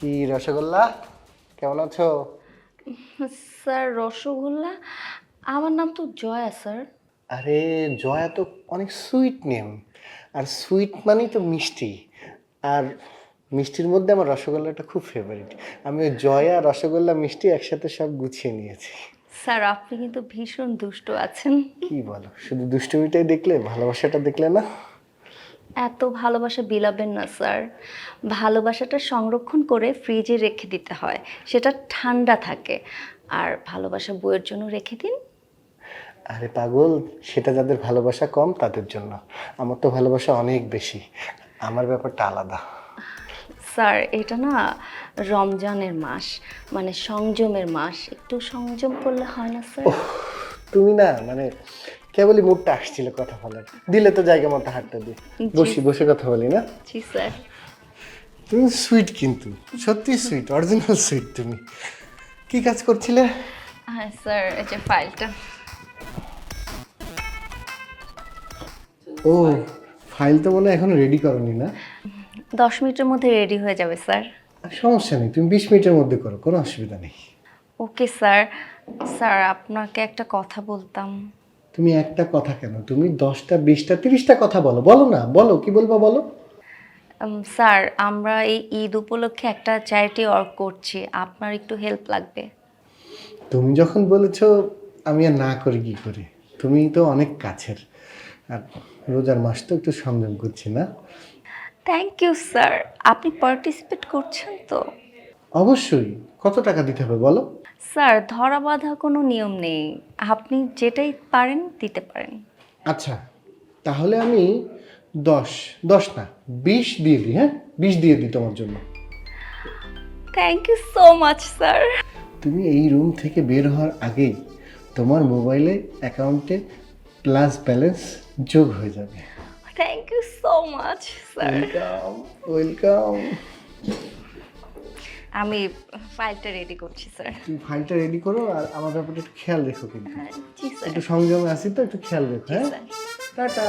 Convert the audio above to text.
কি রসগোল্লা, কেমন আছো? স্যার রসগোল্লা? আমার নাম তো জয়া স্যার। আরে জয়া তো অনেক সুইট নেম, আর সুইট মানেই তো মিষ্টি। আর মিষ্টির মধ্যে আমার রসগোল্লাটা খুব ফেভারিট। আমি ওই জয়া রসগোল্লা মিষ্টি একসাথে সব গুছিয়ে নিয়েছি। স্যার আপনি কিন্তু ভীষণ দুষ্ট আছেন। কি বলো, শুধু দুষ্টুমিটাই দেখলে, ভালোবাসাটা দেখলে না? এত ভালোবাসা বিলাবেন না স্যার। ভালোবাসাটা সংরক্ষণ করে ফ্রিজে রেখে দিতে হয়, সেটা ঠান্ডা থাকে। আর ভালোবাসা বইয়ের জন্য রেখে দিন। আরে পাগল, সেটা যাদের ভালোবাসা কম তাদের জন্য। আমার তো ভালোবাসা অনেক বেশি, আমার ব্যাপারটা আলাদা। স্যার এটা না রমজানের মাস, মানে সংযমের মাস, একটু সংযম করলে হয় না স্যার? তুমি না মানে কেবলই মুডটা আসছিল কথা বলার, দিলে তো জায়গা মতো হাতটা দিয়ে বসি, বসে কথা বলি না? জি স্যার। তুমি সুইট, কিন্তু সত্যি সুইট, অরিজিনাল সুইট। তুমি কি কাজ করছিলে? হ্যাঁ স্যার, এই যে ফাইলটা। ও, ফাইল তো মনে হয় এখনো রেডি করনি না? 10 মিনিটের মধ্যে রেডি হয়ে যাবে স্যার। সমস্যা নেই, তুমি 20 মিনিটের মধ্যে করো, কোনো অসুবিধা নেই। Okay sir. স্যার আপনাকে একটা কথা বলতাম। তুমি একটা কথা কেন, তুমি 10টা 20টা 30টা কথা বলো, বলো না, বলো কি বলবা বলো। স্যার আমরা এই ঈদ উপলক্ষে একটা চ্যারিটি ওয়ার্ক করছি, আপনার একটু হেল্প লাগবে। তুমি যখন বলেছো আমি আর না করি কি করে? তুমি তো অনেক কাছের, আর রোজার মাস তো একটু সংযম করছি না? Thank you sir. আপনি পার্টিসিপেট করছেন তো? অবশ্যই। কত টাকা দিতে হবে বলো? স্যার ধরা বাঁধা কোনো নিয়ম নেই, আপনি যেটাই পারেন দিতে পারেন। আচ্ছা, তাহলে আমি 10, 10 না 20 দিয়ে দিই। হ্যাঁ, 20 দিয়ে দিই তোমার জন্য। Thank you so much sir. তুমি এই রুম থেকে বের হওয়ার আগেই তোমার মোবাইলে অ্যাকাউন্টে প্লাস ব্যালেন্স যোগ হয়ে যাবে। Thank you so much sir. Welcome, welcome. আমি ফাইলটা রেডি করছি স্যার। তুমি ফাইলটা রেডি করো, আর আমার ব্যাপারটা একটু খেয়াল রেখো কিন্তু। হ্যাঁ জি স্যার। একটু সংযমে আসি তো, একটু খেয়াল রেখো। জি হ্যাঁ, স্যার। টাটা।